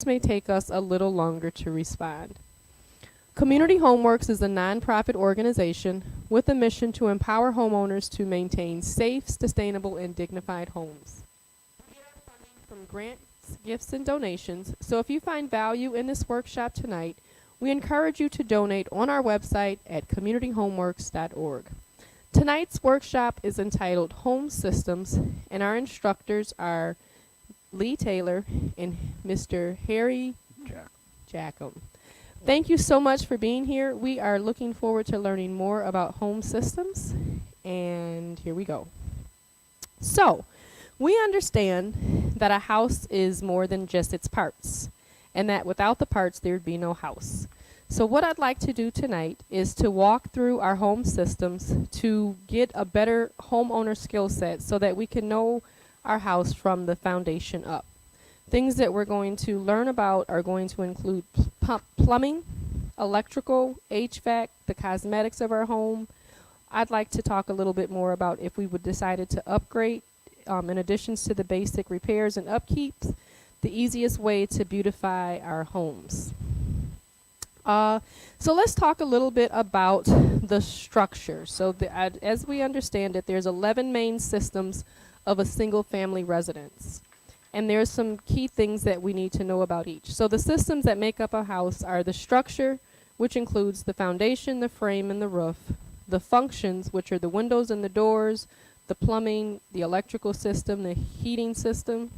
may take us a little longer to respond. Community Homeworks is a nonprofit organization with a mission to empower homeowners to maintain safe, sustainable, and dignified homes. We get our funding from grants, gifts, and donations, so if you find value in this workshop tonight, we encourage you to donate on our website at communityhomeworks.org. Tonight's workshop is entitled Home Systems, and our instructors are Lee Taylor and Mr. Harry Jackham. Thank you so much for being here. We are looking forward to learning more about home systems, and here we go. So, we understand that a house is more than just its parts, and that without the parts there'd be no house. So what I'd like to do tonight is to walk through our home systems to get a better homeowner skill set so that we can know our house from the foundation up. Things that we're going to learn about are going to include plumbing, electrical, HVAC, the cosmetics of our home. I'd like to talk a little bit more about if we would decided to upgrade, in addition to the basic repairs and upkeeps, the easiest way to beautify our homes. So let's talk a little bit about the structure. So as we understand it, there's 11 main systems of a single family residence. And there's some key things that we need to know about each. So the systems that make up a house are the structure, which includes the foundation, the frame, and the roof. The functions, which are the windows and the doors, the plumbing, the electrical system, the heating system,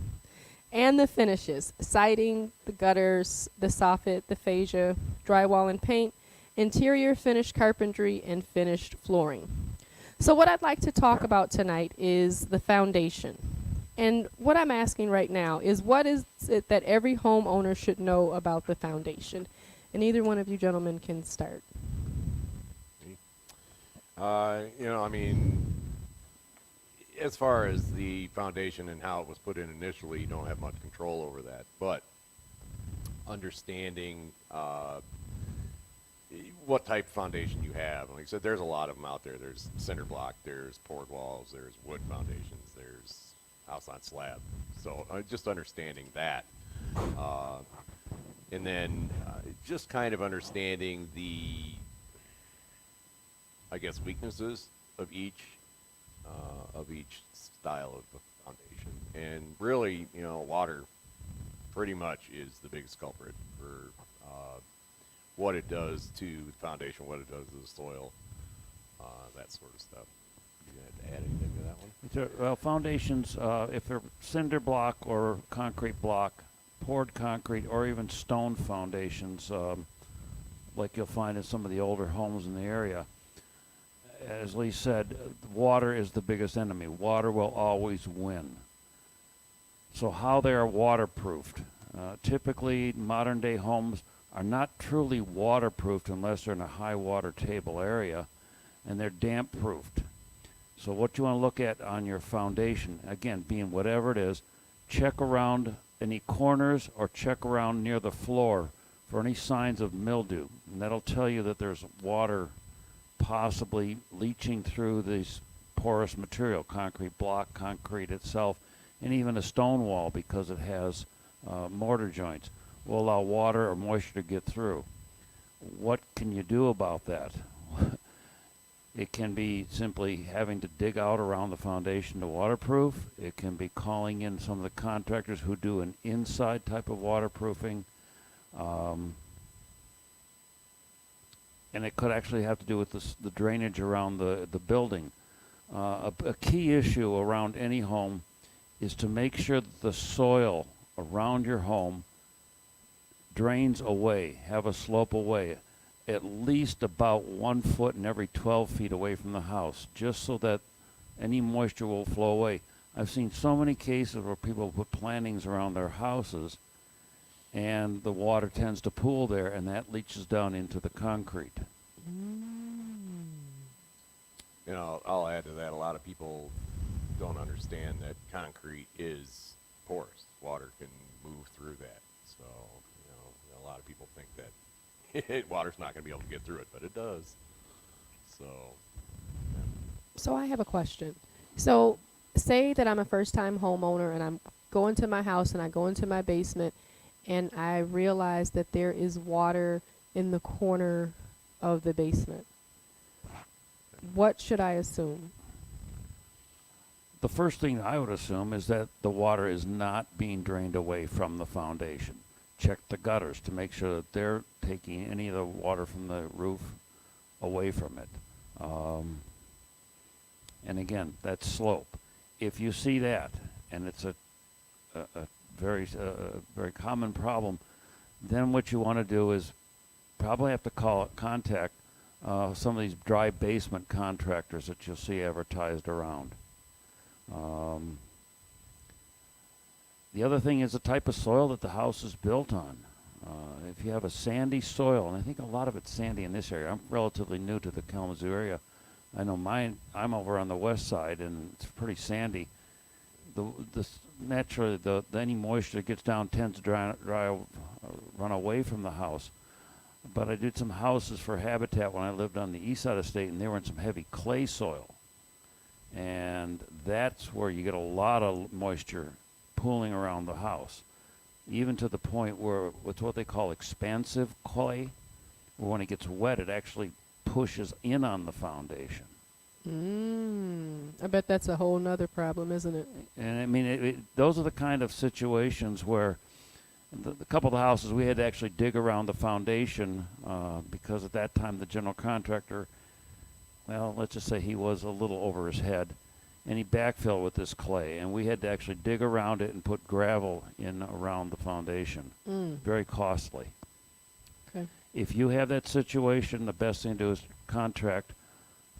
and the finishes, siding, the gutters, the soffit, the fascia, drywall and paint, interior finished carpentry, and finished flooring. So what I'd like to talk about tonight is the foundation. And what I'm asking right now is, what is it that every homeowner should know about the foundation? And either one of you gentlemen can start. As far as the foundation and how it was put in initially, you don't have much control over that. But understanding what type of foundation you have. Like I said, there's a lot of them out there. There's cinder block, there's poured walls, there's wood foundations, there's house on slab. So just understanding that. And then just kind of understanding the, weaknesses of each style of the foundation. And really, water pretty much is the biggest culprit for what it does to the foundation, what it does to the soil, that sort of stuff. You had to add anything to that one? Well, foundations, if they're cinder block or concrete block, poured concrete, or even stone foundations, like you'll find in some of the older homes in the area, as Lee said, water is the biggest enemy. Water will always win. So how they are waterproofed. Typically, modern-day homes are not truly waterproofed unless they're in a high water table area, and they're damp-proofed. So what you want to look at on your foundation, again, being whatever it is, check around any corners or check around near the floor for any signs of mildew. And that'll tell you that there's water possibly leaching through this porous material, concrete block, concrete itself, and even a stone wall, because it has mortar joints, will allow water or moisture to get through. What can you do about that? It can be simply having to dig out around the foundation to waterproof. It can be calling in some of the contractors who do an inside type of waterproofing. And it could actually have to do with the drainage around the building. A key issue around any home is to make sure that the soil around your home drains away, have a slope away, at least about 1 foot in every 12 feet away from the house, just so that any moisture will flow away. I've seen so many cases where people put plantings around their houses and the water tends to pool there, and that leaches down into the concrete. I'll add to that. A lot of people don't understand that concrete is porous. Water can move through that. So, a lot of people think that water's not going to be able to get through it, but it does. So, yeah. So I have a question. So say that I'm a first-time homeowner and I'm going to my house and I go into my basement and I realize that there is water in the corner of the basement. What should I assume? The first thing I would assume is that the water is not being drained away from the foundation. Check the gutters to make sure that they're taking any of the water from the roof away from it. And again, that's slope. If you see that, and it's a very common problem, then what you want to do is probably have to contact some of these dry basement contractors that you'll see advertised around. The other thing is the type of soil that the house is built on. If you have a sandy soil, and I think a lot of it's sandy in this area. I'm relatively new to the Kalamazoo area. I know I'm over on the west side, and it's pretty sandy. Naturally, any moisture that gets down tends to run away from the house. But I did some houses for Habitat when I lived on the east side of the state, and they were in some heavy clay soil. And that's where you get a lot of moisture pooling around the house, even to the point where it's what they call expansive clay, where when it gets wet, it actually pushes in on the foundation. I bet that's a whole nother problem, isn't it? And I mean, those are the kind of situations where the couple of the houses we had to actually dig around the foundation because at that time the general contractor, well, let's just say he was a little over his head, and he backfilled with this clay, and we had to actually dig around it and put gravel in around the foundation. Very costly. Okay. If you have that situation, the best thing to do is contract.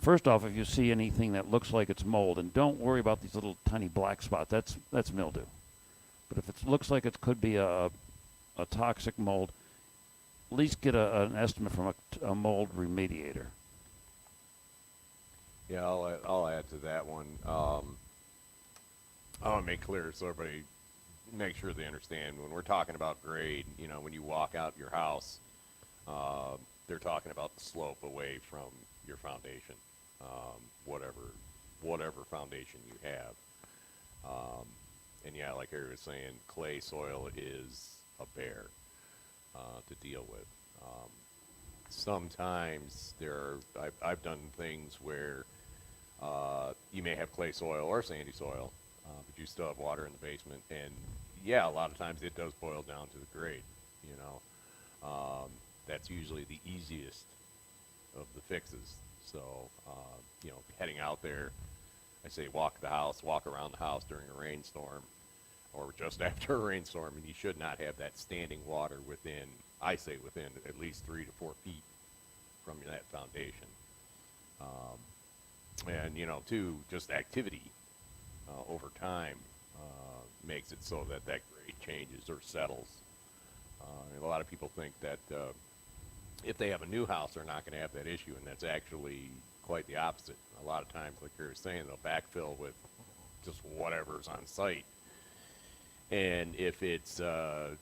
First off, if you see anything that looks like it's mold, and don't worry about these little tiny black spots, that's mildew. But if it looks like it could be a toxic mold, at least get an estimate from a mold remediator. Yeah, I'll add to that one. I want to make clear so everybody make sure they understand when we're talking about grade. You know, when you walk out your house, they're talking about the slope away from your foundation, whatever foundation you have. And yeah, like Harry was saying, clay soil is a bear to deal with. Sometimes I've done things where you may have clay soil or sandy soil, but you still have water in the basement, and yeah, a lot of times it does boil down to the grade. You know, that's usually the easiest of the fixes. So you know, heading out there, I say walk around the house during a rainstorm or just after a rainstorm, and you should not have that standing water within at least 3 to 4 feet from that foundation. And you know, too, just activity over time makes it so that grade changes or settles. A lot of people think that if they have a new house, they're not going to have that issue, and that's actually quite the opposite. A lot of times, like you were saying, they'll backfill with just whatever's on site. And if it's a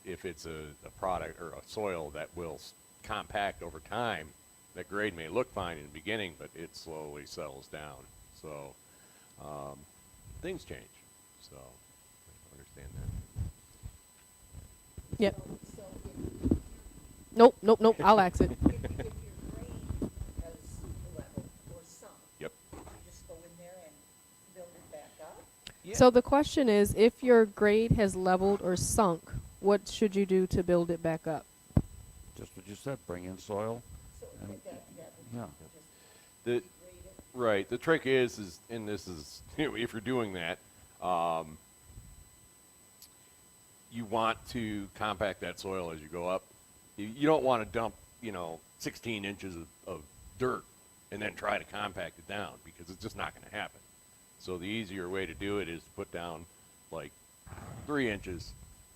product or a soil that will compact over time, that grade may look fine in the beginning, but it slowly settles down. So things change. So I understand that. Yep. Nope. I'll ask it. If your grade has leveled or sunk, Yep. you just go in there and build it back up? Yeah. So the question is, if your grade has leveled or sunk, what should you do to build it back up? Just what you said, bring in soil. So And- that would Yeah. just The grade it. Right. The trick is, and this is, if you're doing that, you want to compact that soil as you go up. You don't want to dump, 16 inches of dirt and then try to compact it down, because it's just not going to happen. So the easier way to do it is to put down like 3 inches,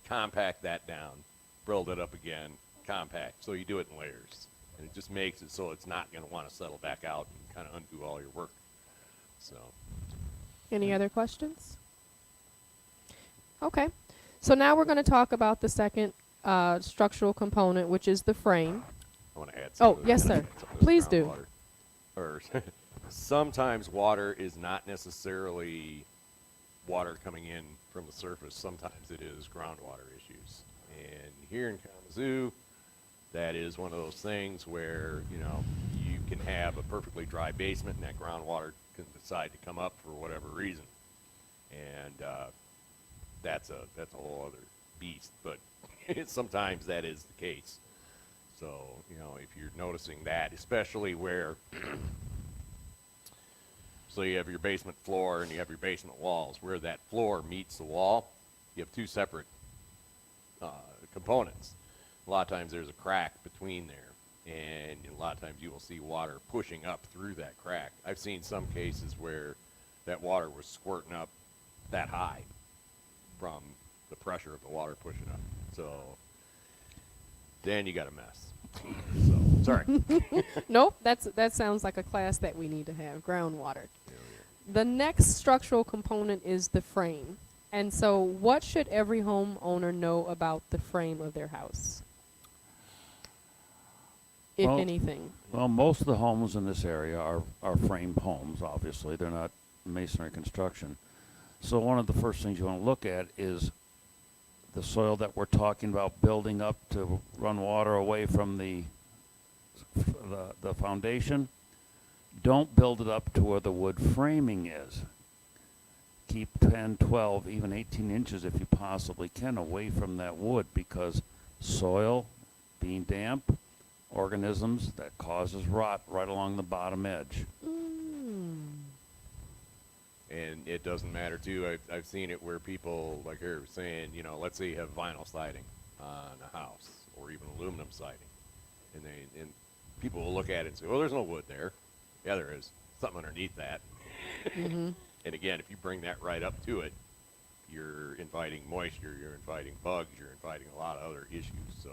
compact that down, build it up again, compact. So you do it in layers. And it just makes it so it's not going to want to settle back out and kind of undo all your work. So, Any other questions? Okay. So now we're going to talk about the second structural component, which is the frame. I want to add Oh, something. yes, sir. some of this Please do. groundwater. Or sometimes water is not necessarily water coming in from the surface. Sometimes it is groundwater issues. And here in Kalamazoo, that is one of those things where, you know, you can have a perfectly dry basement and that groundwater can decide to come up for whatever reason. And that's a whole other beast, but sometimes that is the case. So, you know, if you're noticing that, especially where, so you have your basement floor and you have your basement walls, where that floor meets the wall, you have two separate components. A lot of times there's a crack between there, and a lot of times you will see water pushing up through that crack. I've seen some cases where that water was squirting up that high from the pressure of the water pushing up. So then you got a mess. So sorry. Nope, that sounds like a class that we need to have, groundwater. The next structural component is the frame. And so what should every homeowner know about the frame of their house? If Well, anything. Well, most of the homes in this area are frame homes, obviously. They're not masonry construction. So one of the first things you want to look at is the soil that we're talking about building up to run water away from the foundation. Don't build it up to where the wood framing is. Keep 10, 12, even 18 inches if you possibly can away from that wood, because soil, being damp, organisms, that causes rot right along the bottom edge. And it doesn't matter too. I've seen it where people, like here, were saying, you know, let's say you have vinyl siding on a house or even aluminum siding, and people will look at it and say, well, there's no wood there. Yeah, there is. Something underneath that. Mm-hmm. And again, if you bring that right up to it, you're inviting moisture, you're inviting bugs, you're inviting a lot of other issues. So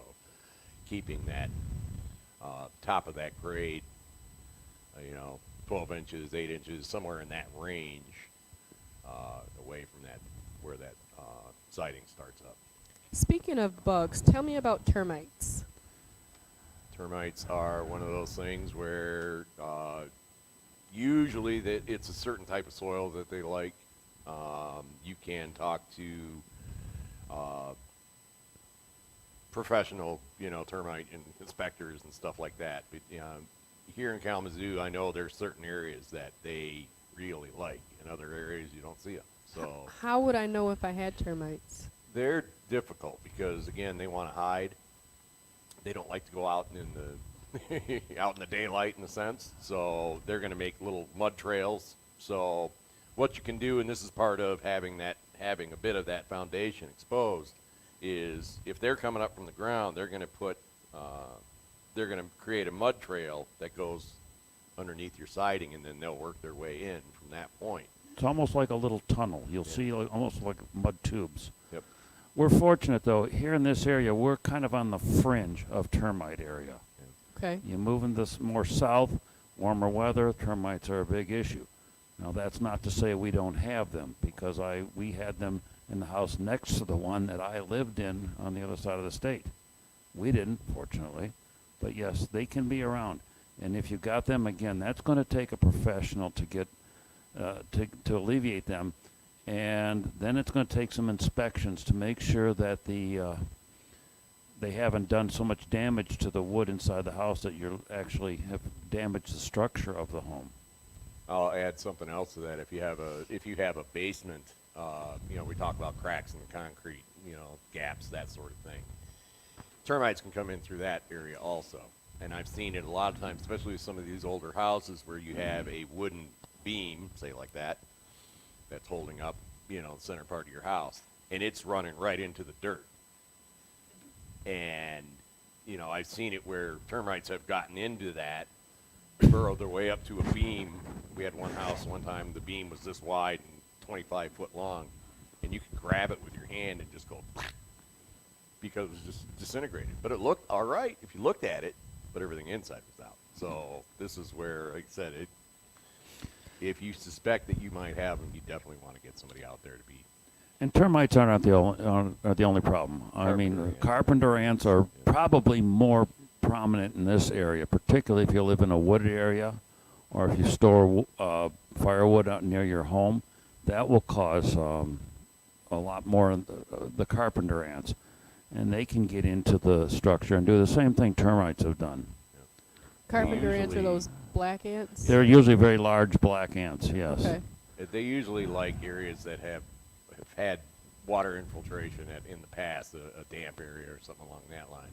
keeping that top of that grade, you know, 12 inches, 8 inches, somewhere in that range, away from that, where that siding starts up. Speaking of bugs, tell me about termites. Termites are one of those things where usually that it's a certain type of soil that they like. You can talk to professional, you know, termite inspectors and stuff like that. But here in Kalamazoo, I know there's certain areas that they really like. In other areas, you don't see them. So How would I know if I had termites? they're difficult because, again, they want to hide. They don't like to go out in the out in the daylight, in a sense. So they're going to make little mud trails. So what you can do, and this is part of having a bit of that foundation exposed, is if they're coming up from the ground, they're going to create a mud trail that goes underneath your siding, and then they'll work their way in from that point. It's almost like a little tunnel. You'll Yeah. see almost like mud tubes. Yep. We're fortunate, though, here in this area, we're kind of on the fringe of termite area. Okay. You move in this more south, warmer weather, termites are a big issue. Now, that's not to say we don't have them, because we had them in the house next to the one that I lived in on the other side of the state. We didn't, fortunately, but yes, they can be around. And if you got them, again, that's going to take a professional to get to alleviate them, and then it's going to take some inspections to make sure that they haven't done so much damage to the wood inside the house that you actually have damaged the structure of the home. I'll add something else to that. If you have a basement, you know, we talk about cracks in the concrete, you know, gaps, that sort of thing. Termites can come in through that area also. And I've seen it a lot of times, especially with some of these older houses where you have a wooden beam, say like that, that's holding up, you know, the center part of your house, and it's running right into the dirt. And, you know, I've seen it where termites have gotten into that, burrowed their way up to a beam. We had one house one time, the beam was this wide and 25 foot long, and you could grab it with your hand and just go, because it was just disintegrated. But it looked all right if you looked at it, but everything inside was out. So this is where, like I said, if you suspect that you might have them, you definitely want to get somebody out there to be. And termites are not the only problem. I mean, Carpenter ants. carpenter ants are probably more prominent in this area, particularly if you live in a wooded area or if you store firewood out near your home. That will cause a lot more of the carpenter ants. and they can get into the structure and do the same thing termites have done. Carpenter ants are Usually- those black ants? They're usually very large black ants, yes. Okay. They usually like areas that have had water infiltration in the past, a damp area or something along that line.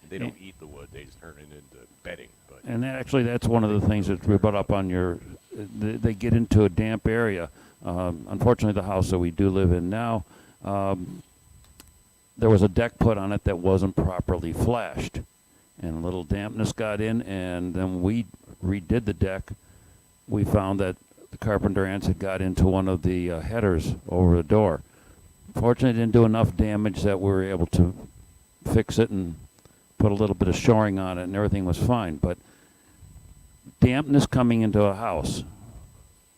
They don't eat the wood; they just turn it into bedding. But And actually, that's one of the things that we brought up on your. They get into a damp area. Unfortunately, the house that we do live in now, there was a deck put on it that wasn't properly flashed, and a little dampness got in. And then we redid the deck. We found that the carpenter ants had got into one of the headers over the door. Fortunately, it didn't do enough damage that we were able to fix it and put a little bit of shoring on it, and everything was fine. But dampness coming into a house,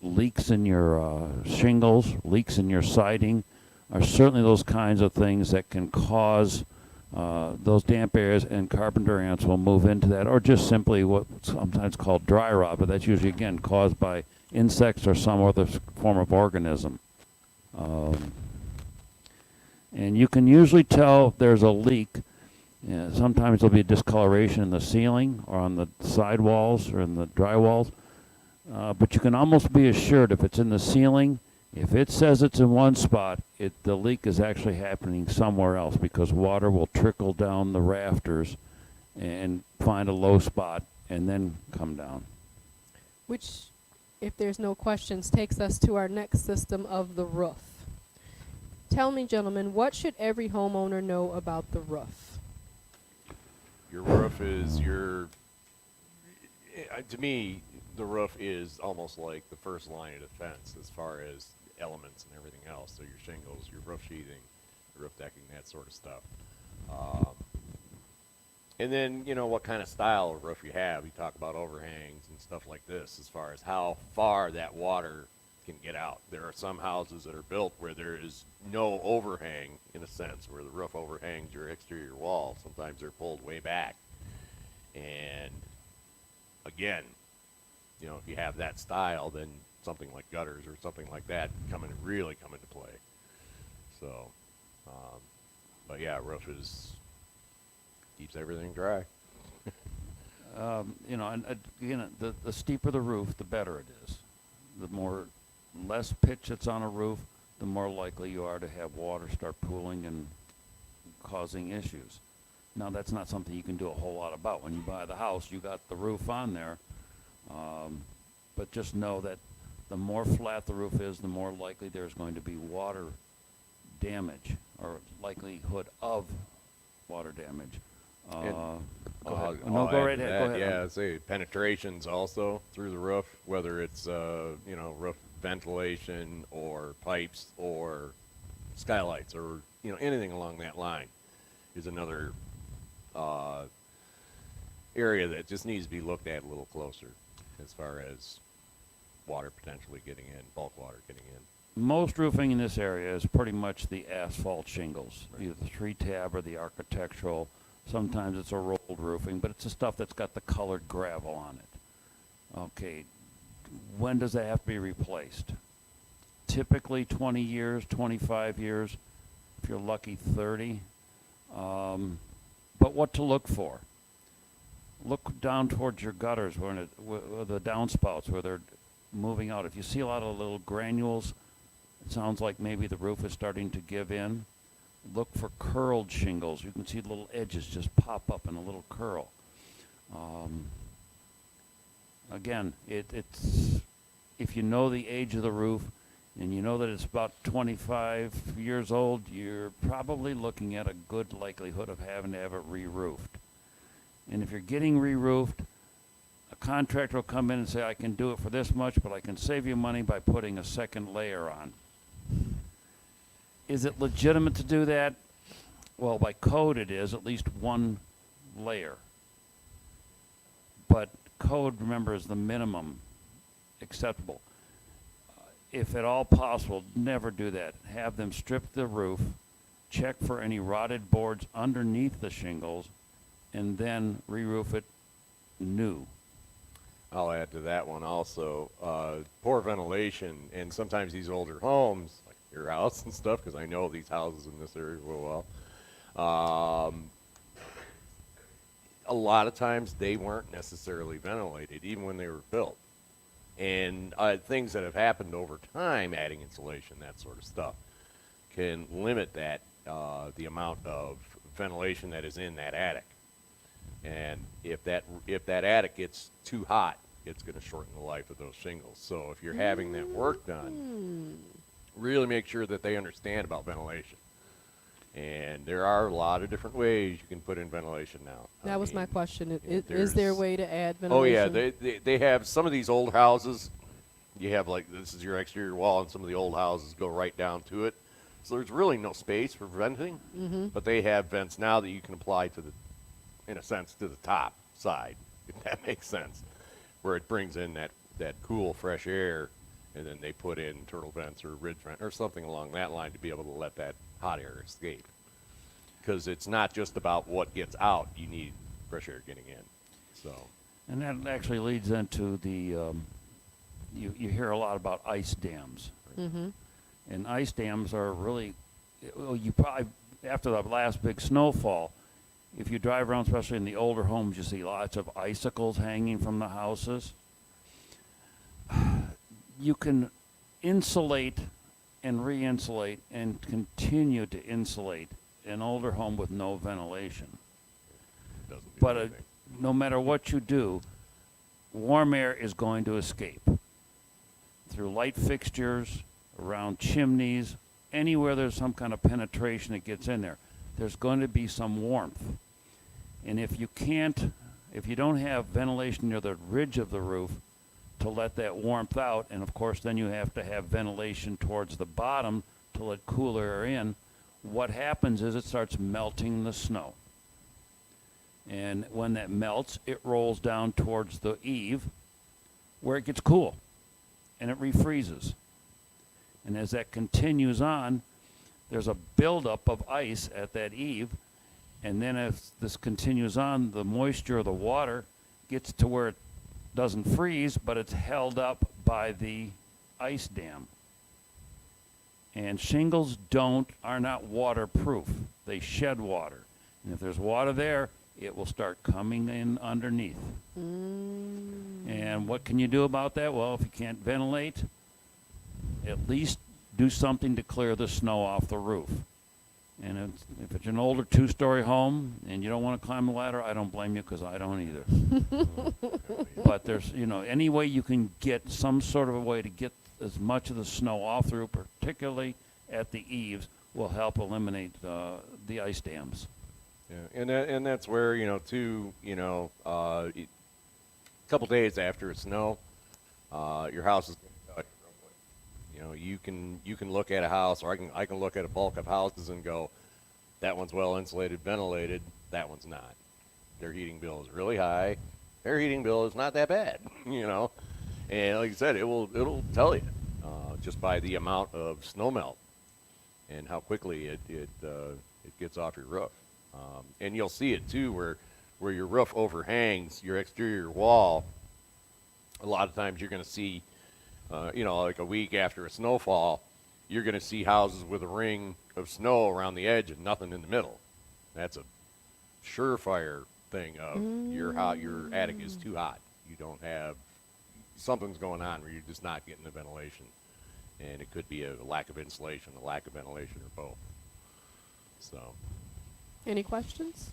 leaks in your shingles, leaks in your siding, are certainly those kinds of things that can cause those damp areas, and carpenter ants will move into that, or just simply what's sometimes called dry rot, but that's usually, again, caused by insects or some other form of organism. And you can usually tell if there's a leak. Sometimes there'll be a discoloration in the ceiling or on the side walls or in the dry walls. But you can almost be assured if it's in the ceiling, if it says it's in one spot, the leak is actually happening somewhere else, because water will trickle down the rafters and find a low spot and then come down. Which, if there's no questions, takes us to our next system of the roof. Tell me, gentlemen, what should every homeowner know about the roof? your roof is to me, the roof is almost like the first line of defense as far as elements and everything else. So your shingles, your roof sheathing, roof decking, that sort of stuff. And then, what kind of style of roof you have. You talk about overhangs and stuff like this as far as how far that water can get out. There are some houses that are built where there is no overhang, in a sense, where the roof overhangs your exterior wall. Sometimes they're pulled way back. And again, if you have that style, then something like gutters or something like that really come into play. So, but yeah, roof keeps everything dry. And again, the steeper the roof, the better it is. The less pitch that's on a roof, the more likely you are to have water start pooling and causing issues. Now, that's not something you can do a whole lot about. When you buy the house, you got the roof on there, but just know that the more flat the roof is, the more likely there's going to be water damage or likelihood of water damage. Go ahead. No, go right ahead. Go ahead. Yeah, say penetrations also through the roof, whether it's roof ventilation or pipes or skylights or anything along that line is another area that just needs to be looked at a little closer as far as water potentially getting in, bulk water getting in. Most roofing in this area is pretty much the asphalt shingles, Right. either the 3-tab or the architectural. Sometimes it's a rolled roofing, but it's the stuff that's got the colored gravel on it. Okay, when does that have to be replaced? Typically 20 years, 25 years, if you're lucky 30. But what to look for? Look down towards your gutters, where the downspouts, where they're moving out. If you see a lot of little granules, it sounds like maybe the roof is starting to give in. Look for curled shingles. You can see little edges just pop up in a little curl. Again, it's if you know the age of the roof and you know that it's about 25 years old, you're probably looking at a good likelihood of having to have it re-roofed. And if you're getting re-roofed, a contractor will come in and say, I can do it for this much, but I can save you money by putting a second layer on. Is it legitimate to do that? Well, by code it is, at least one layer. But code, remember, is the minimum acceptable. If at all possible, never do that. Have them strip the roof, check for any rotted boards underneath the shingles, and then re-roof it new. I'll add to that one also. Poor ventilation, and sometimes these older homes, like your house and stuff, because I know these houses in this area real Um, a lot of times they weren't necessarily ventilated, even when they were built. And things that have happened over time, adding insulation, that sort of stuff, can limit that the amount of ventilation that is in that attic. And if that attic gets too hot, it's going to shorten the life of those shingles. So if you're having that work done, really make sure that they understand about ventilation. And there are a lot of different ways you can put in ventilation now. That was my question. yeah, Is there a there's- way to add Oh yeah, ventilation? they have some of these old houses. You have like this is your exterior wall, and some of the old houses go right down to it. So there's really no space for venting. But they have vents now that you can apply to the, in a sense, to the top side, if that makes sense, where it brings in that cool fresh air, and then they put in turtle vents or ridge vent or something along that line to be able to let that hot air escape. Because it's not just about what gets out; you need fresh air getting in. So. And that actually leads into the, you hear a lot about ice dams. Mm-hmm. And ice dams are really, well, you probably, after the last big snowfall, if you drive around, especially in the older homes, you see lots of icicles hanging from the houses. You can insulate and re-insulate and continue to insulate an older home with no ventilation. Doesn't do But anything. no matter what you do, warm air is going to escape through light fixtures, around chimneys, anywhere there's some kind of penetration that gets in there. There's going to be some warmth. And if you don't have ventilation near the ridge of the roof to let that warmth out, and of course then you have to have ventilation towards the bottom to let cooler air in, what happens is it starts melting the snow. And when that melts, it rolls down towards the eave where it gets cool and it refreezes. And as that continues on, there's a buildup of ice at that eave. And then as this continues on, the moisture of the water gets to where it doesn't freeze, but it's held up by the ice dam. And shingles are not waterproof. They shed water. And if there's water there, it will start coming in underneath. And what can you do about that? Well, if you can't ventilate, at least do something to clear the snow off the roof. And if it's an older two-story home and you don't want to climb the ladder, I don't blame you because I don't either. But there's, any way you can get some sort of a way to get as much of the snow off the roof, particularly at the eaves, will help eliminate the ice dams. Yeah, and that's where a couple days after it snow, your house is going to touch real quick. You can look at a house, or I can look at a bulk of houses and go, that one's well insulated, ventilated, that one's not. Their heating bill is really high. Their heating bill is not that bad, And like I said, it'll tell you just by the amount of snow melt and how quickly it gets off your roof. And you'll see it too, where your roof overhangs your exterior wall. A lot of times you're going to see, like a week after a snowfall, you're going to see houses with a ring of snow around the edge and nothing in the middle. That's a surefire thing of your attic is too hot. You don't have, something's going on where you're just not getting the ventilation. And it could be a lack of insulation, a lack of ventilation, or both. So. Any questions?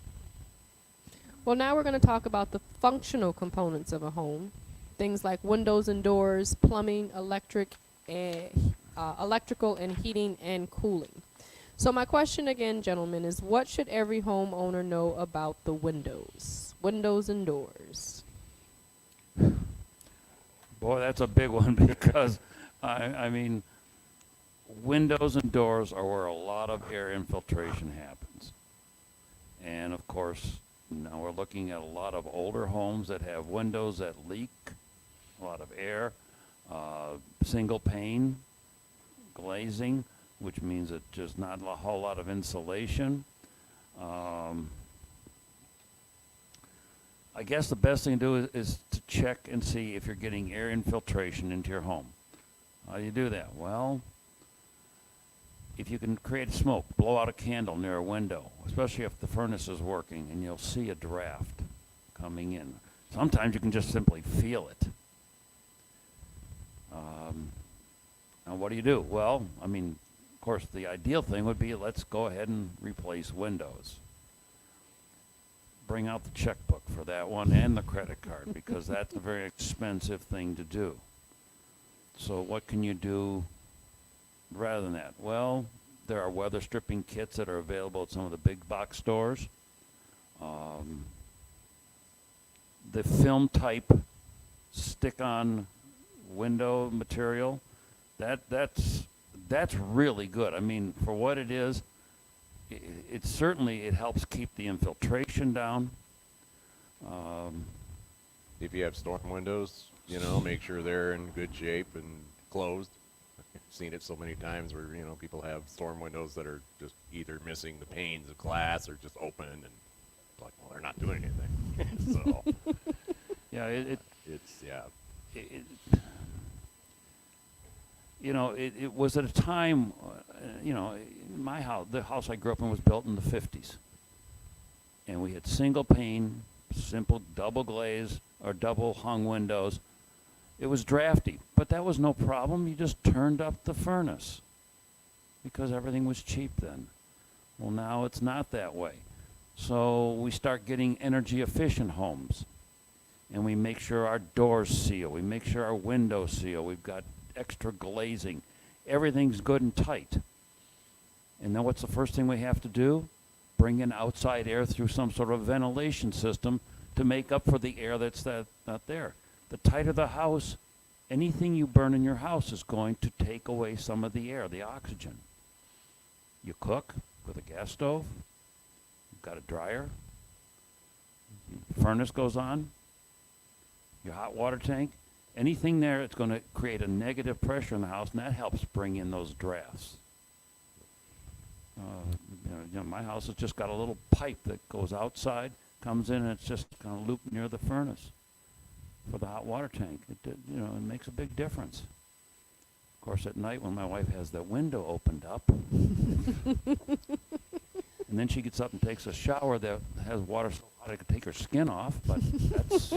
Well, now we're going to talk about the functional components of a home. Things like windows and doors, plumbing, electrical and heating and cooling. So my question again, gentlemen, is what should every homeowner know about the windows and doors? Boy, that's a big one because, I mean, windows and doors are where a lot of air infiltration happens. And, of course, now we're looking at a lot of older homes that have windows that leak a lot of air, single pane glazing, which means that there's not a whole lot of insulation. I guess the best thing to do is to check and see if you're getting air infiltration into your home. How do you do that? Well, if you can create smoke, blow out a candle near a window, especially if the furnace is working, and you'll see a draft coming in. Sometimes you can just simply feel it. Now, what do? Well, I mean, of course, the ideal thing would be let's go ahead and replace windows. Bring out the checkbook for that one and the credit card because that's a very expensive thing to do. So what can you do rather than that? Well, there are weather stripping kits that are available at some of the big box stores. The film type stick-on window material, that's really good. I mean, for what it is, it certainly it helps keep the infiltration down. If you have storm windows, you know, make sure they're in good shape and closed. I've seen it so many times where, you know, people have storm windows that are just either missing the panes of glass or just open, and it's like, well, they're not doing anything. So Yeah, it it was at a time, my house, the house I grew up in was built in the 50s. And we had single pane, simple double glaze or double hung windows. It was drafty, but that was no problem. You just turned up the furnace because everything was cheap then. Well, now it's not that way. So we start getting energy efficient homes. And we make sure our doors seal. We make sure our windows seal. We've got extra glazing. Everything's good and tight. And then what's the first thing we have to do? Bring in outside air through some sort of ventilation system to make up for the air that's not there. The tighter the house, anything you burn in your house is going to take away some of the air, the oxygen. You cook with a gas stove. You've got a dryer. Furnace goes on. Your hot water tank, anything there, it's going to create a negative pressure in the house, and that helps bring in those drafts. My house has just got a little pipe that goes outside, comes in, and it's just kind of looped near the furnace for the hot water tank. It makes a big difference. Of course, at night when my wife has the window opened up, and then she gets up and takes a shower that has water so hot I could take her skin off, but that's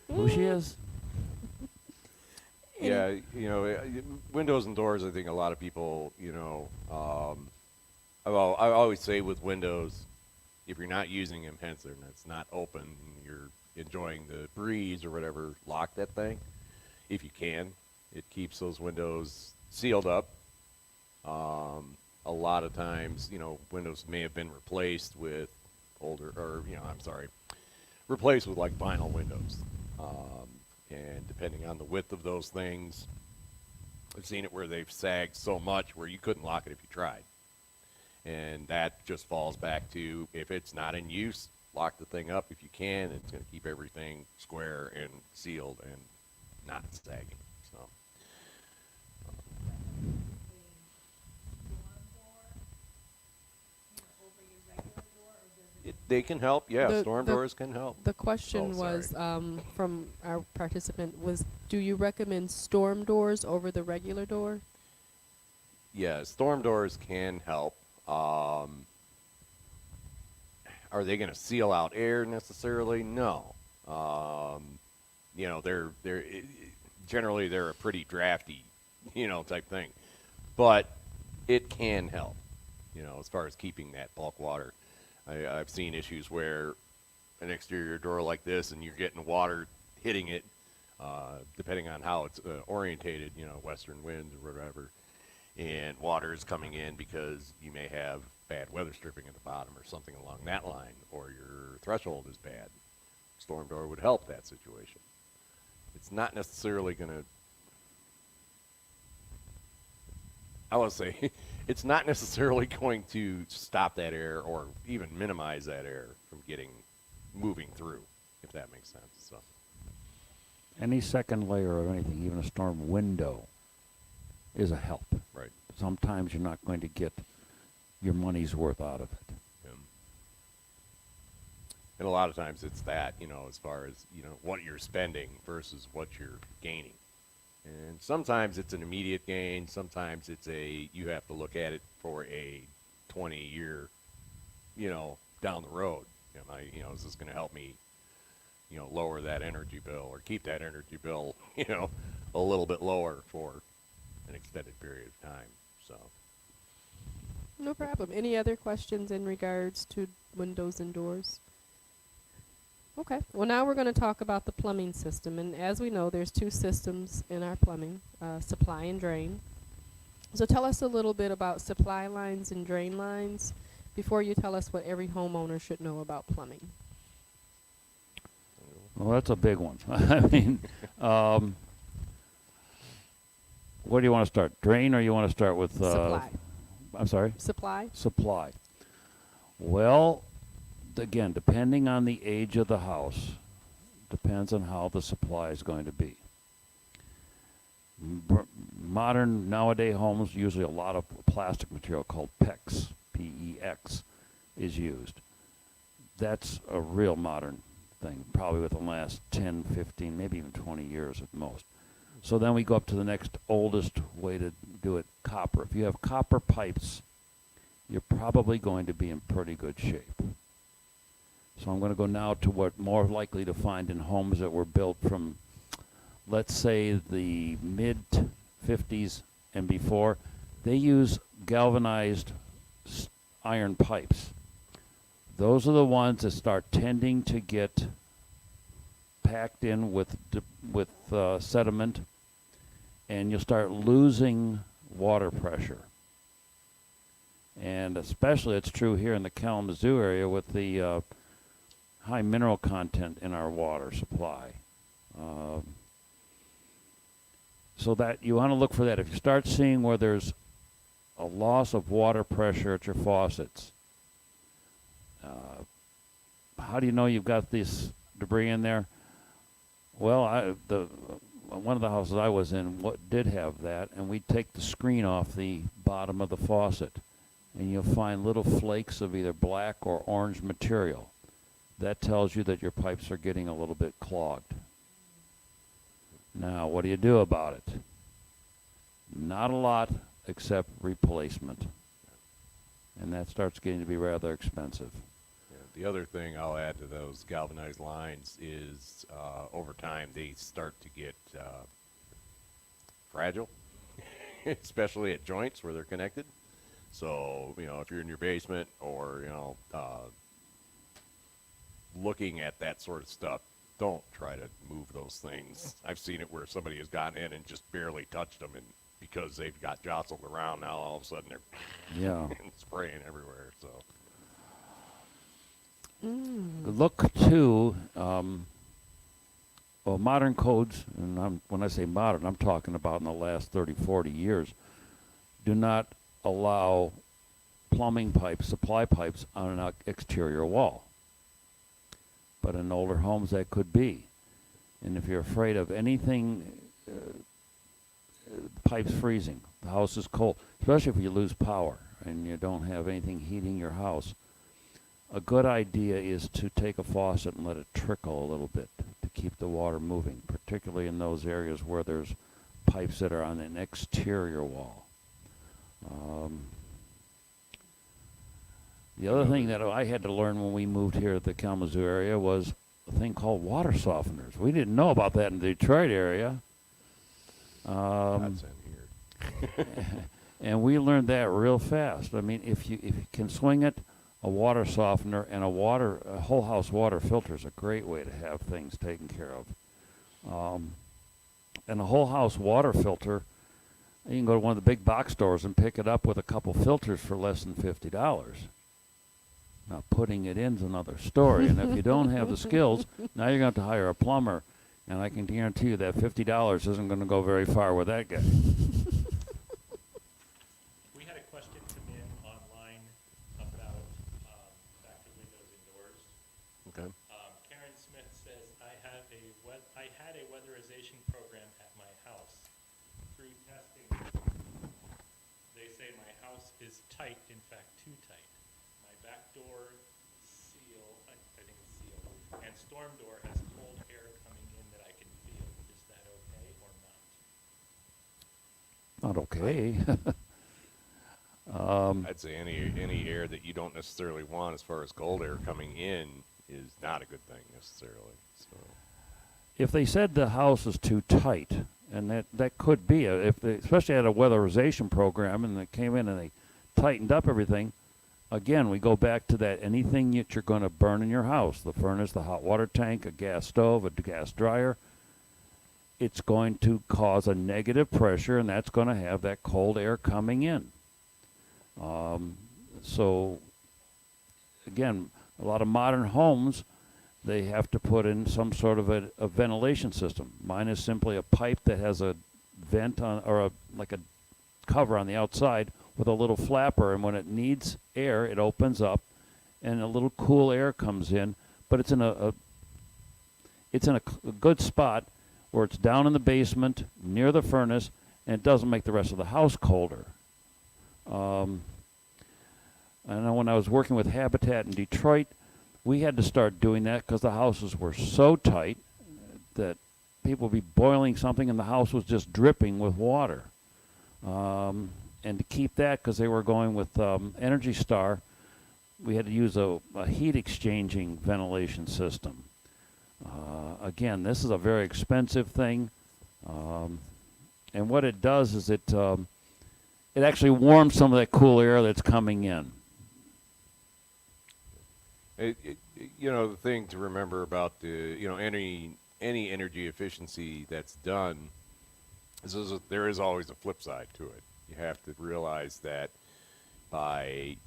who she is. Yeah, windows and doors, I think a lot of people, I always say with windows, if you're not using them, hence they're it's not open, you're enjoying the breeze or whatever, lock that thing if you can. It keeps those windows sealed up. A lot of times, windows may have been replaced with replaced with like vinyl windows. And depending on the width of those things, I've seen it where they've sagged so much where you couldn't lock it if you tried. And that just falls back to, if it's not in use, lock the thing up if you can. It's going to keep everything square and sealed and not sagging. So. They can help, yeah. Storm doors can help. The question was from our participant was, do you recommend storm doors over the regular door? Yeah, storm doors can help. Are they going to seal out air necessarily? No. They're generally they're a pretty drafty, type thing, but it can help. As far as keeping that bulk water. I've seen issues where an exterior door like this, and you're getting water hitting it, depending on how it's orientated, western winds or whatever, and water is coming in because you may have bad weather stripping at the bottom or something along that line, or your threshold is bad. Storm door would help that situation. It's not necessarily going to, I want to say, it's not necessarily going to stop that air or even minimize that air from moving through, if that makes sense. So. Any second layer of anything, even a storm window, is a help. Right. Sometimes you're not going to get your money's worth out of it. Yeah. And a lot of times it's that, as far as, what you're spending versus what you're gaining. And sometimes it's an immediate gain. Sometimes you have to look at it for a 20-year, down the road. Is this going to help me, lower that energy bill or keep that energy bill, a little bit lower for an extended period of time. So, No problem. Any other questions in regards to windows and doors? Okay. Well, now we're going to talk about the plumbing system. And as we know, there's two systems in our plumbing, supply and drain. So tell us a little bit about supply lines and drain lines before you tell us what every homeowner should know about plumbing. Well, that's a big one. I mean, where do you want to start? Drain, or you want to start with Supply. I'm sorry? Supply? Supply. Well, again, depending on the age of the house, depends on how the supply is going to be. Modern nowadays homes, usually a lot of plastic material called PEX, P-E-X, is used. That's a real modern thing, probably within the last 10, 15, maybe even 20 years at most. So then we go up to the next oldest way to do it, copper. If you have copper pipes, you're probably going to be in pretty good shape. So I'm going to go now to what more likely to find in homes that were built from, let's say, the mid-50s and before. They use galvanized iron pipes. Those are the ones that start tending to get packed in with sediment, and you'll start losing water pressure. And especially it's true here in the Kalamazoo area with the high mineral content in our water supply. So that you want to look for that. If you start seeing where there's a loss of water pressure at your faucets, how do you know you've got this debris in there? Well, one of the houses I was in did have that, and we'd take the screen off the bottom of the faucet, and you'll find little flakes of either black or orange material. That tells you that your pipes are getting a little bit clogged. Now, what do you do about it? Not a lot, except replacement. And that starts getting to be rather expensive. yeah, the other thing I'll add to those galvanized lines is over time they start to get fragile, especially at joints where they're connected. So, if you're in your basement or, looking at that sort of stuff, don't try to move those things. I've seen it where somebody has gotten in and just barely touched them, and because they've got jostled around, now all of a sudden they're spraying everywhere. So Look to, modern codes, and when I say modern, I'm talking about in the last 30, 40 years, do not allow plumbing pipes, supply pipes on an exterior wall. But in older homes, that could be. And if you're afraid of anything, pipes freezing, the house is cold, especially if you lose power and you don't have anything heating your house, a good idea is to take a faucet and let it trickle a little bit to keep the water moving, particularly in those areas where there's pipes that are on an exterior wall. The other thing that I had to learn when we moved here at the Kalamazoo area was a thing called water softeners. We didn't know about that in the Detroit area. that's in here. And we learned that real fast. I mean, if you can swing it, a water softener and a whole house water filter is a great way to have things taken care of. And a whole house water filter, you can go to one of the big box stores and pick it up with a couple filters for less than $50. Now, putting it in is another story. And if you don't have the skills, now you're going to have to hire a plumber. And I can guarantee you that $50 isn't going to go very far with that guy. We had a question come in online about back to windows and doors. Okay. Karen Smith says, I had a weatherization program at my house. Through testing, they say my house is tight, in fact, too tight. My back door seal, I think it's sealed, and storm door has cold air coming in that I can feel. Is that okay or not? not okay. I'd say any air that you don't necessarily want as far as cold air coming in is not a good thing necessarily. So If they said the house is too tight, and that could be, if they especially had a weatherization program and they came in and they tightened up everything, again, we go back to that anything that you're going to burn in your house, the furnace, the hot water tank, a gas stove, a gas dryer, it's going to cause a negative pressure, and that's going to have that cold air coming in. So, again, a lot of modern homes, they have to put in some sort of a ventilation system. Mine is simply a pipe that has a vent on, or like a cover on the outside with a little flapper, and when it needs air, it opens up, and a little cool air comes in. But it's in a good spot where it's down in the basement near the furnace, and it doesn't make the rest of the house colder. I know when I was working with Habitat in Detroit, we had to start doing that because the houses were so tight that people would be boiling something and the house was just dripping with water. And to keep that, because they were going with Energy Star, we had to use a heat exchanging ventilation system. Again, this is a very expensive thing. And what it does is it actually warms some of that cool air that's coming in. You know, the thing to remember about any energy efficiency that's done is there is always a flip side to it. You have to realize that by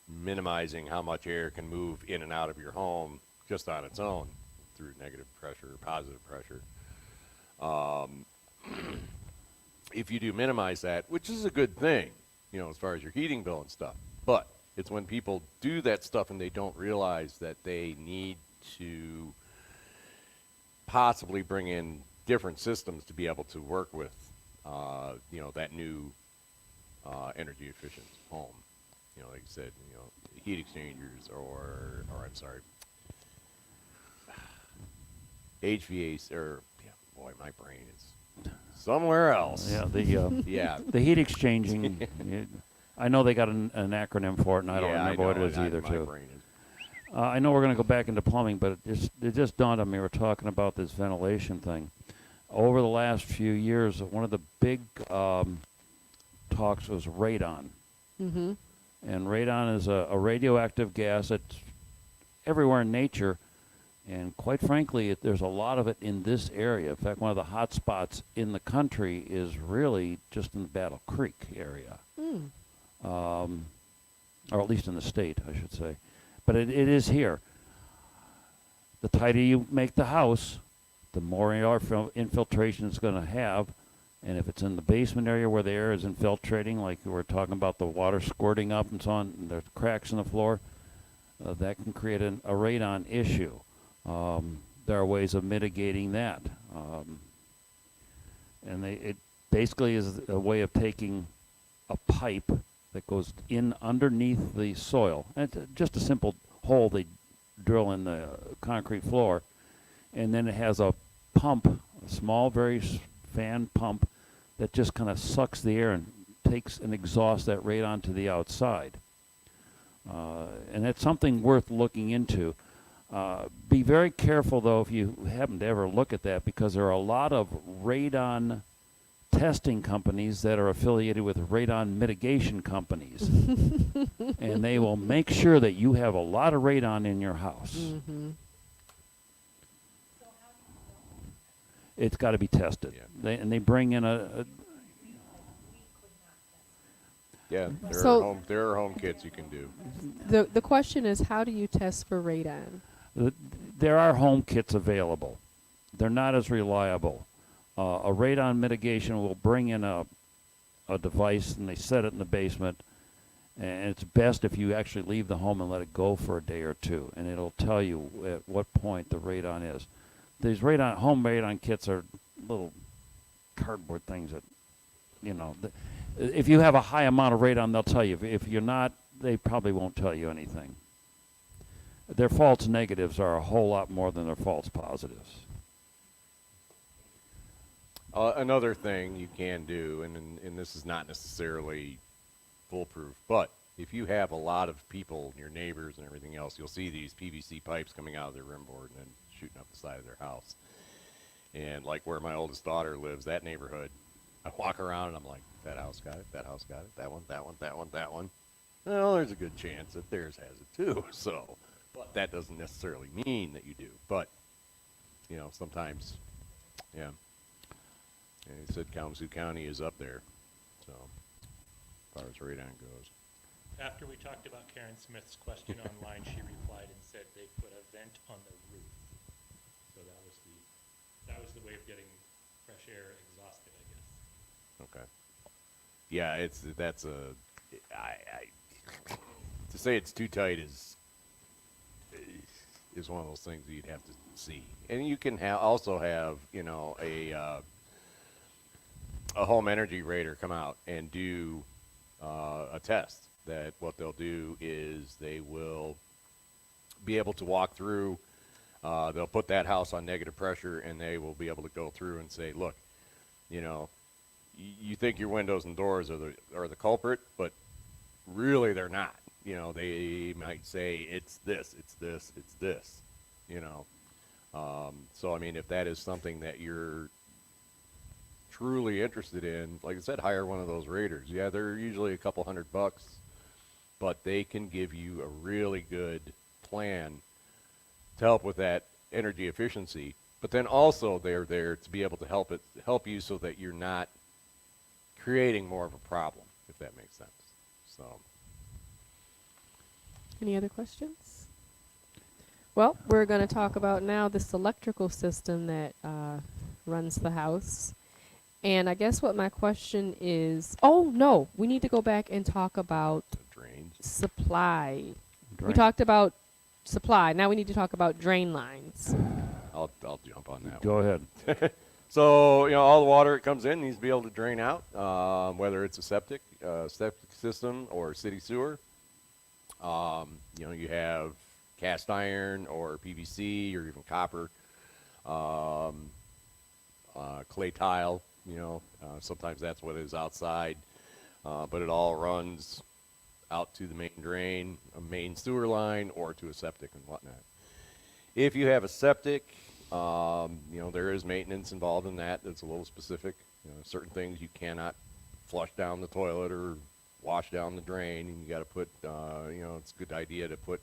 minimizing how much air can move in and out of your home just on its own through negative pressure or positive pressure, if you do minimize that, which is a good thing, as far as your heating bill and stuff, but it's when people do that stuff and they don't realize that they need to possibly bring in different systems to be able to work with, that new energy efficient home. Like you said, heat exchangers or I'm sorry, HVAC, or boy, my brain is somewhere else. Yeah, Yeah. the heat exchanging. I know they got an acronym for it, and I don't remember what it is either, my too. brain is. I know we're going to go back into plumbing, but it just dawned on me, we're talking about this ventilation thing. Over the last few years, one of the big talks was radon. Mm-hmm. And radon is a radioactive gas that's everywhere in nature, and quite frankly, there's a lot of it in this area. In fact, one of the hot spots in the country is really just in the Battle Creek area. Mm. Or at least in the state, I should say. But it is here. The tighter you make the house, the more air infiltration it's going to have. And if it's in the basement area where the air is infiltrating, like we were talking about the water squirting up and so on, and there's cracks in the floor, that can create a radon issue. There are ways of mitigating that. And it basically is a way of taking a pipe that goes in underneath the soil. And it's just a simple hole they drill in the concrete floor. And then it has a pump, a small, very fan pump that just kind of sucks the air and takes and exhausts that radon to the outside. And that's something worth looking into. Be very careful, though, if you happen to ever look at that, because there are a lot of radon testing companies that are affiliated with radon mitigation companies. And they will make sure that you have a lot of radon in your house. Mm-hmm. It's got to be tested. Yeah. They bring in a Yeah, So- there are home kits you can do. The question is, how do you test for radon? there are home kits available. They're not as reliable. A radon mitigation will bring in a device and they set it in the basement, and it's best if you actually leave the home and let it go for a day or two, and it'll tell you at what point the radon is. These home radon kits are little cardboard things that, you know, if you have a high amount of radon, they'll tell you. If you're not, they probably won't tell you anything. Their false negatives are a whole lot more than their false positives. another thing you can do, and this is not necessarily foolproof, but if you have a lot of people, your neighbors and everything else, you'll see these PVC pipes coming out of their rim board and then shooting up the side of their house. And like where my oldest daughter lives, that neighborhood, I walk around and I'm like, that house got it, that house got it, that one, that one, that one, that one. Well, there's a good chance that theirs has it too. So, but that doesn't necessarily mean that you do. But, you know, sometimes, yeah. And he said Kalamazoo County is up there. So, as far as radon goes. After we talked about Karen Smith's question online, she replied and said they put a vent on the roof. So that was the way of getting fresh air exhausted, I guess. Okay. Yeah, to say it's too tight is one of those things that you'd have to see. And you can also have, you know, a home energy rater come out and do a test. That what they'll do is they will be able to walk through. They'll put that house on negative pressure, and they will be able to go through and say, look, you know, you think your windows and doors are the culprit, but really they're not. You know, they might say it's this, it's this, it's this. You know, so I mean, if that is something that you're truly interested in, like I said, hire one of those raters. Yeah, they're usually a couple $100, but they can give you a really good plan to help with that energy efficiency. But then also they're there to be able to help you so that you're not creating more of a problem, if that makes sense. So, Any other questions? Well, we're going to talk about now this electrical system that runs the house. And I guess what my question is, oh no, we need to go back and talk about the drains. supply. We Drain. talked about supply. Now we need to talk about drain lines. I'll jump on that Go one. ahead. So, you know, all the water that comes in needs to be able to drain out, whether it's a septic system or city sewer. You know, you have cast iron or PVC or even copper, clay tile, you know, sometimes that's what it is outside, but it all runs out to the main drain, a main sewer line, or to a septic and whatnot. If you have a septic, you know, there is maintenance involved in that. That's a little specific. You know, certain things you cannot flush down the toilet or wash down the drain, and you got to put, you know, it's a good idea to put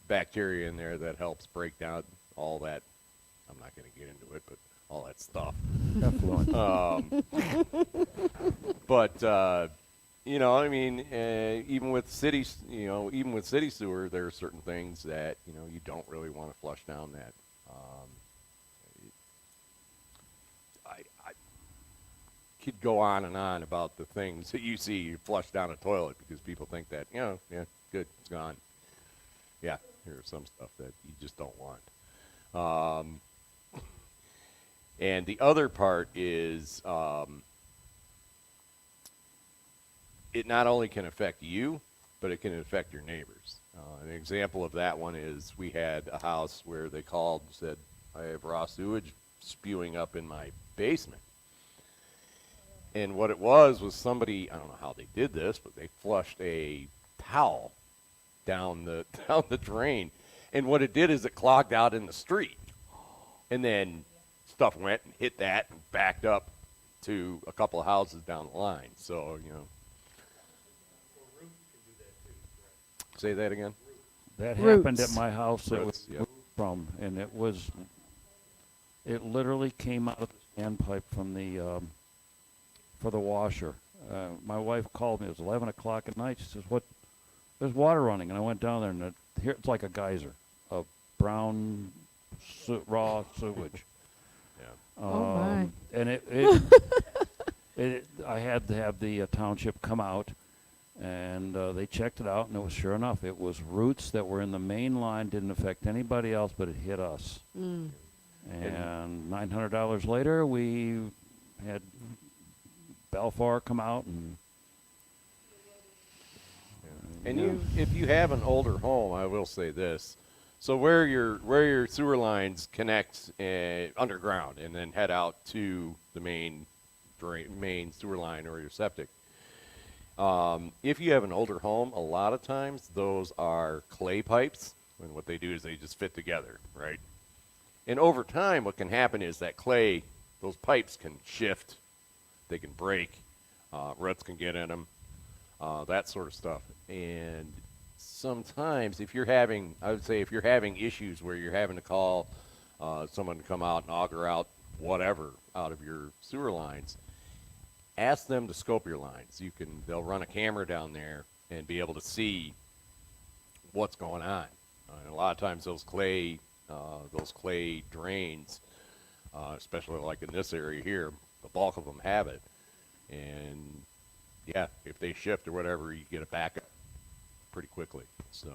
bacteria in there that helps break down all that. I'm not going to get into it, but all that stuff. Effluent. But you know, I mean, even with cities, you know, even with city sewer, there are certain things that, you know, you don't really want to flush down that. I could go on and on about the things that you see you flush down a toilet because people think that, you know, yeah, good, it's gone. Yeah, here's some stuff that you just don't want. And the other part is, it not only can affect you, but it can affect your neighbors. An example of that one is we had a house where they called and said, I have raw sewage spewing up in my basement. And what it was somebody, I don't know how they did this, but they flushed a towel down the drain. And what it did is it clogged out in the street. And then stuff went and hit that and backed up to a couple of houses down the line. So, you know. Say that again? That Roots. happened at my house. It Roots, was yep. moved from, and it literally came out of the standpipe from the for the washer. My wife called me. It was 11 o'clock at night. She says, "What? There's water running." And I went down there, and here it's like a geyser of brown raw sewage. Yeah. Oh, my. And I had to have the township come out. And they checked it out, and it was sure enough. It was roots that were in the main line, didn't affect anybody else, but it hit us. Mm. And $900 later, we had Belfar come out and. And if you have an older home, I will say this: So where your sewer lines connect underground and then head out to the main sewer line or your septic. If you have an older home, a lot of times those are clay pipes, and what they do is they just fit together, right? And over time, what can happen is that clay, those pipes can shift, they can break, ruts can get in them, that sort of stuff. And sometimes, I would say if you're having issues where you're having to call someone to come out and auger out whatever out of your sewer lines, ask them to scope your lines. They'll run a camera down there and be able to see what's going on. And a lot of times those clay drains, especially like in this area here, the bulk of them have it. And yeah, if they shift or whatever, you get it back up pretty quickly. So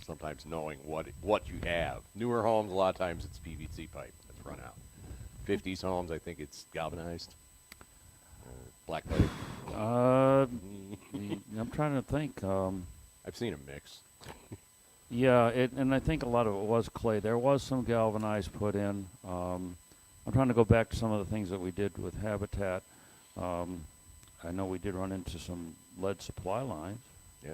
sometimes knowing what you have. Newer homes, a lot of times it's PVC pipe that's run out. 50s homes, I think it's galvanized. Black pipe. I'm trying to think. I've seen a mix. Yeah, and I think a lot of it was clay. There was some galvanized put in. I'm trying to go back to some of the things that we did with Habitat. I know we did run into some lead supply lines. Yeah.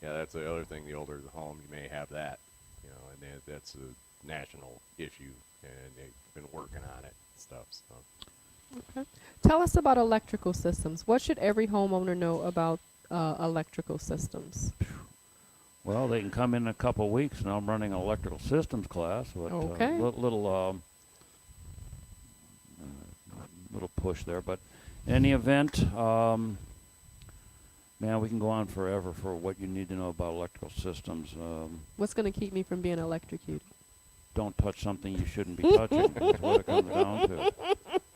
Yeah, that's the other thing. The older the home, you may have that. And that's a national issue, and they've been working on it and stuff. So. Okay. Tell us about electrical systems. What should every homeowner know about electrical systems? Well, they can come in a couple of weeks, and I'm running an electrical systems class. But, Okay. Little push there, but in any event, man, we can go on forever for what you need to know about electrical systems. What's going to keep me from being electrocuted? Don't touch something you shouldn't be touching. That's what it comes down to.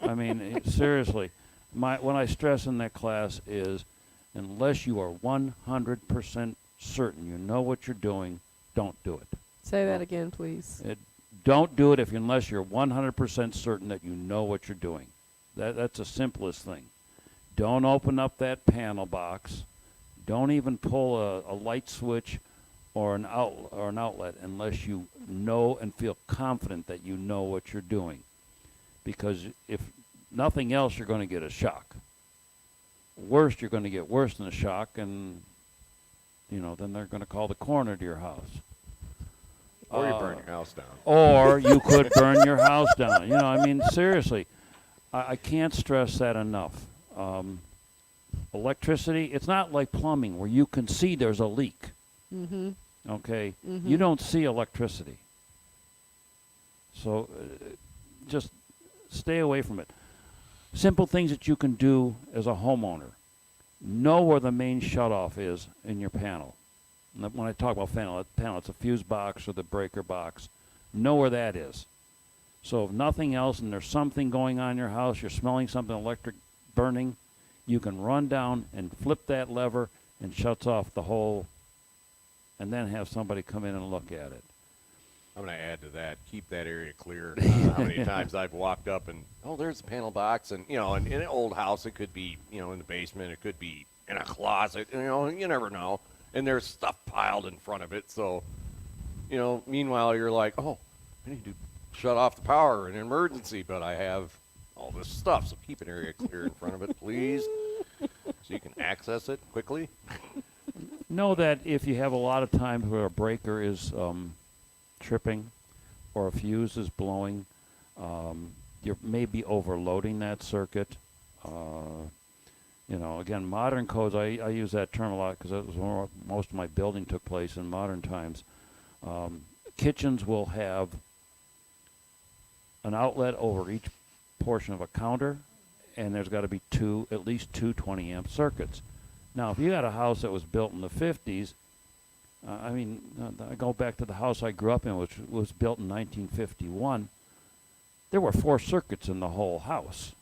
I mean, seriously, what I stress in that class is, unless you are 100% certain you know what you're doing, don't do it. Say that again, please. Don't do it unless you're 100% certain that you know what you're doing. That's the simplest thing. Don't open up that panel box. Don't even pull a light switch or an outlet unless you know and feel confident that you know what you're doing. Because if nothing else, you're going to get a shock. Worst, you're going to get worse than a shock, and then they're going to call the coroner to your house. Or you burn your house down. Or you could burn your house down. I mean, seriously, I can't stress that enough. Electricity, it's not like plumbing where you can see there's a leak. Mm-hmm. Okay? Mm-hmm. You don't see electricity. So just stay away from it. Simple things that you can do as a homeowner. Know where the main shutoff is in your panel. And when I talk about panel, it's a fuse box or the breaker box. Know where that is. So if nothing else and there's something going on in your house, you're smelling something electric burning, you can run down and flip that lever and shuts off the whole, and then have somebody come in and look at it. I'm going to add to that. Keep that area clear. How many times I've walked up and, there's a panel box. And, in an old house, it could be, in the basement. It could be in a closet. You never know. And there's stuff piled in front of it. So, meanwhile, you're like, I need to shut off the power in an emergency. But I have all this stuff. So keep an area clear in front of it, please, so you can access it quickly. Know that if you have a lot of times where a breaker is tripping or a fuse is blowing, you may be overloading that circuit. Again, modern codes, I use that term a lot because that was where most of my building took place in modern times. Kitchens will have an outlet over each portion of a counter, and there's got to be at least two 20-amp circuits. Now, if you had a house that was built in the 50s, I go back to the house I grew up in, which was built in 1951. There were 4 circuits in the whole house.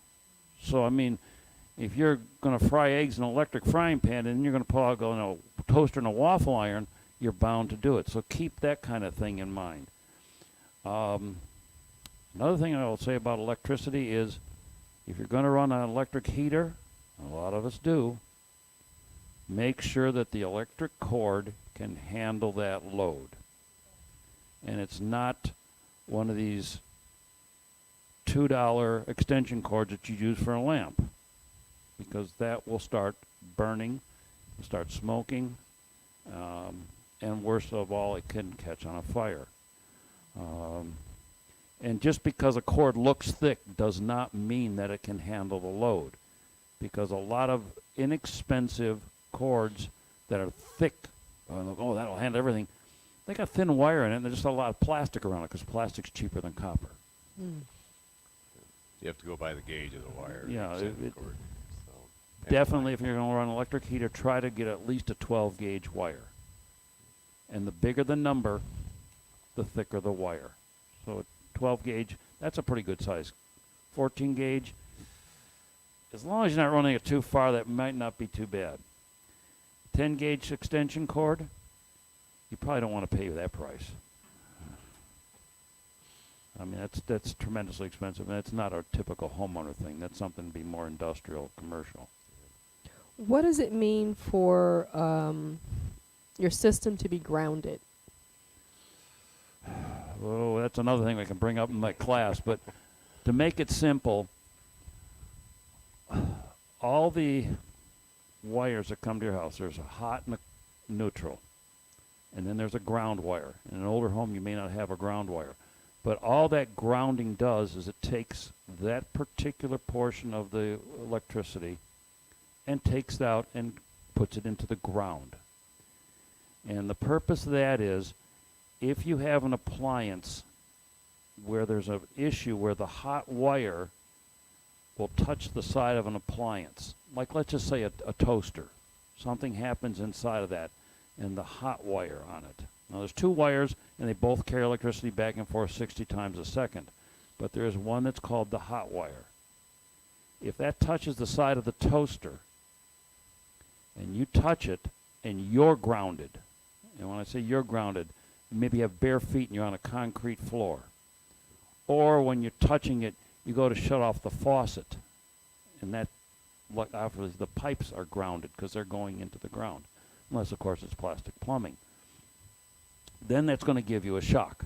So, if you're going to fry eggs in an electric frying pan and you're going to pull out a toaster and a waffle iron, you're bound to do it. So keep that kind of thing in mind. Another thing I will say about electricity is if you're going to run an electric heater, a lot of us do, make sure that the electric cord can handle that load. And it's not one of these $2 extension cords that you use for a lamp, because that will start burning, start smoking, and worst of all, it can catch on a fire. And just because a cord looks thick does not mean that it can handle the load, because a lot of inexpensive cords that are thick, oh, that'll handle everything, they got thin wire in it, and there's just a lot of plastic around it, because plastic's cheaper than copper. Mm. You have to go by the gauge of the wire. Yeah, extended cord, so, Definitely, if you're going to run an electric heater, try to get at least a 12-gauge wire. And the bigger the number, the thicker the wire. So a 12-gauge, that's a pretty good size. 14-gauge, as long as you're not running it too far, that might not be too bad. 10-gauge extension cord, you probably don't want to pay that price. I mean, that's tremendously expensive, and it's not a typical homeowner thing. That's something to be more industrial, commercial. What does it mean for your system to be grounded? Oh, that's another thing we can bring up in my class. But to make it simple, all the wires that come to your house, there's a hot and a neutral, and then there's a ground wire. In an older home, you may not have a ground wire. But all that grounding does is it takes that particular portion of the electricity and takes it out and puts it into the ground. And the purpose of that is, if you have an appliance where there's an issue where the hot wire will touch the side of an appliance, like let's just say a toaster, something happens inside of that and the hot wire on it. Now there's two wires and they both carry electricity back and forth 60 times a second, but there is one that's called the hot wire. If that touches the side of the toaster and you touch it and you're grounded, and when I say you're grounded, maybe you have bare feet and you're on a concrete floor, or when you're touching it, you go to shut off the faucet, and that, obviously, the pipes are grounded because they're going into the ground, unless, of course, it's plastic plumbing. Then that's going to give you a shock.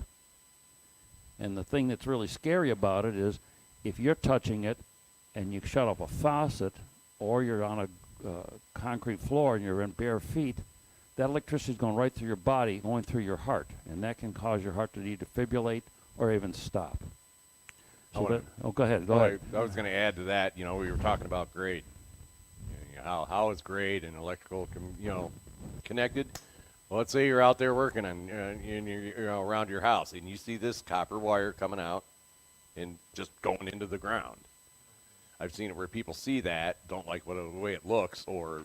And the thing that's really scary about it is if you're touching it and you shut off a faucet, or you're on a concrete floor and you're in bare feet, that electricity is going right through your body, going through your heart, and that can cause your heart to either defibrillate or even stop. So go ahead. Go ahead. I was going to add to that. You know, we were talking about grade. You know, how is grade and electrical, connected? Well, let's say you're out there working on, around your house, and you see this copper wire coming out and just going into the ground. I've seen it where people see that, don't like the way it looks, or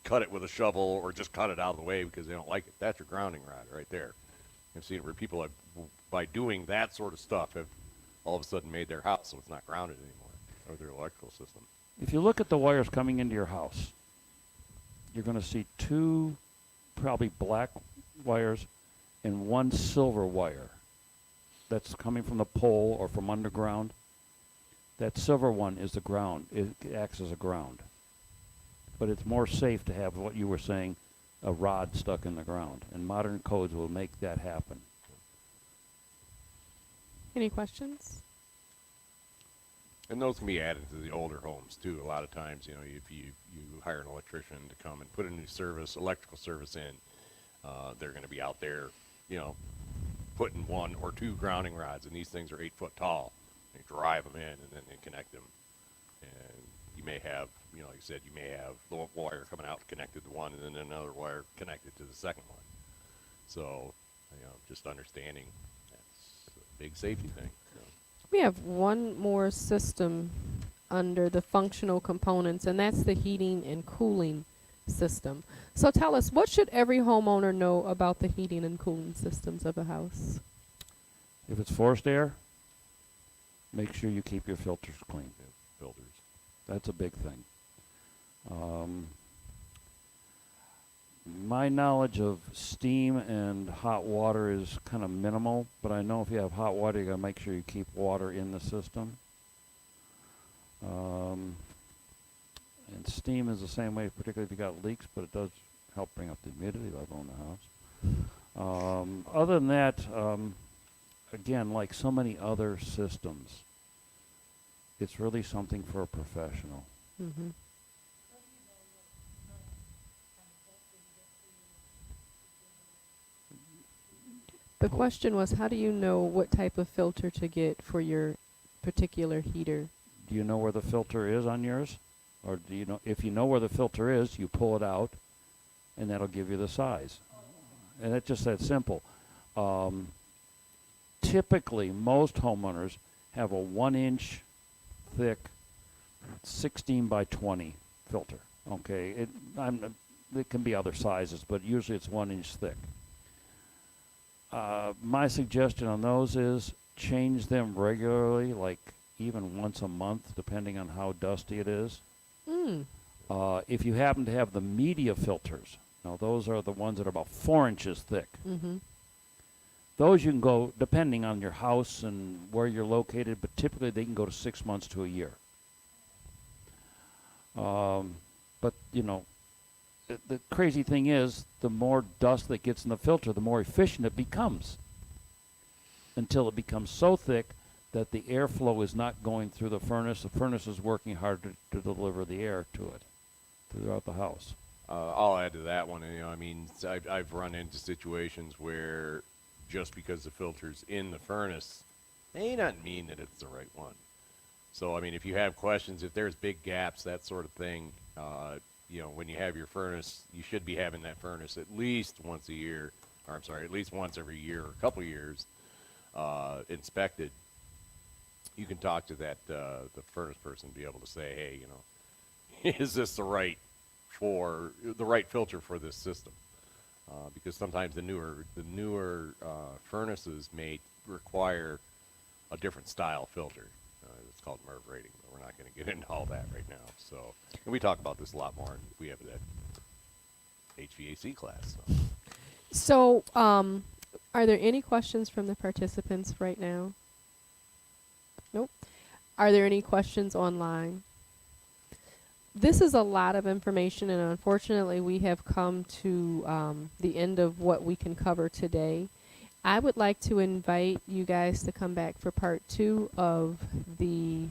cut it with a shovel, or just cut it out of the way because they don't like it. That's your grounding rod right there. I've seen it where people have, by doing that sort of stuff, have all of a sudden made their house so it's not grounded anymore, or their electrical system. If you look at the wires coming into your house, you're going to see two probably black wires and one silver wire that's coming from the pole or from underground. That silver one is the ground. It acts as a ground. But it's more safe to have, what you were saying, a rod stuck in the ground. And modern codes will make that happen. Any questions? And those can be added to the older homes too. A lot of times, if you hire an electrician to come and put a new electrical service in, they're going to be out there, putting one or two grounding rods, and these things are 8 foot tall. They drive them in and then they connect them. And you may have, like I said, you may have the wire coming out connected to one, and then another wire connected to the second one. So, just understanding that's a big safety thing. We have one more system under the functional components, and that's the heating and cooling system. So tell us, what should every homeowner know about the heating and cooling systems of a house? If it's forced air, make sure you keep your filters clean. Filters. That's a big thing. My knowledge of steam and hot water is kind of minimal, but I know if you have hot water, you got to make sure you keep water in the system. And steam is the same way, particularly if you got leaks, but it does help bring up the humidity level in the house. Other than that, again, like so many other systems, it's really something for a professional. Mm-hmm. The question was, how do you know what type of filter to get for your particular heater? Do you know where the filter is on yours? Or do you know, if you know where the filter is, you pull it out, and that'll give you the size. And it's just that simple. Typically, most homeowners have a 1-inch thick 16 by 20 filter. Okay, it can be other sizes, but usually it's 1 inch thick. My suggestion on those is change them regularly, like even once a month, depending on how dusty it is. Mm. If you happen to have the media filters, now those are the ones that are about 4 inches thick. Mm-hmm. Those you can go, depending on your house and where you're located, but typically they can go to 6 months to a year. But, you know, the crazy thing is, the more dust that gets in the filter, the more efficient it becomes. Until it becomes so thick that the airflow is not going through the furnace. The furnace is working hard to deliver the air to it throughout the house. I'll add to that one. You know, I mean, I've run into situations where just because the filter's in the furnace may not mean that it's the right one. So, I mean, if you have questions, if there's big gaps, that sort of thing, you know, when you have your furnace, you should be having that furnace at least once a year, or I'm sorry, at least once every year or a couple years, inspected. You can talk to that the furnace person, be able to say, hey, you know, is this the right filter for this system? Because sometimes the newer furnaces may require a different style filter. It's called MERV rating, but we're not going to get into all that right now. So, and we talk about this a lot more, and we have that HVAC class. So, are there any questions from the participants right now? Nope. Are there any questions online? This is a lot of information, and unfortunately, we have come to the end of what we can cover today. I would like to invite you guys to come back for part 2 of the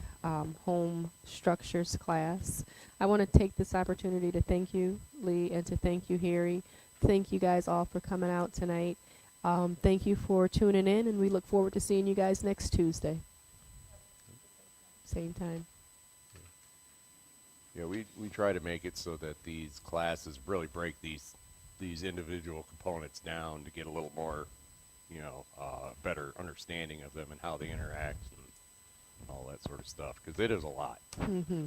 home structures class. I want to take this opportunity to thank you, Lee, and to thank you, Harry. Thank you guys all for coming out tonight. Thank you for tuning in, and we look forward to seeing you guys next Tuesday. Same time. Yeah, we try to make it so that these classes really break these individual components down to get a little more, you know, better understanding of them and how they interact and all that sort of stuff, because it is a lot. Mm-hmm.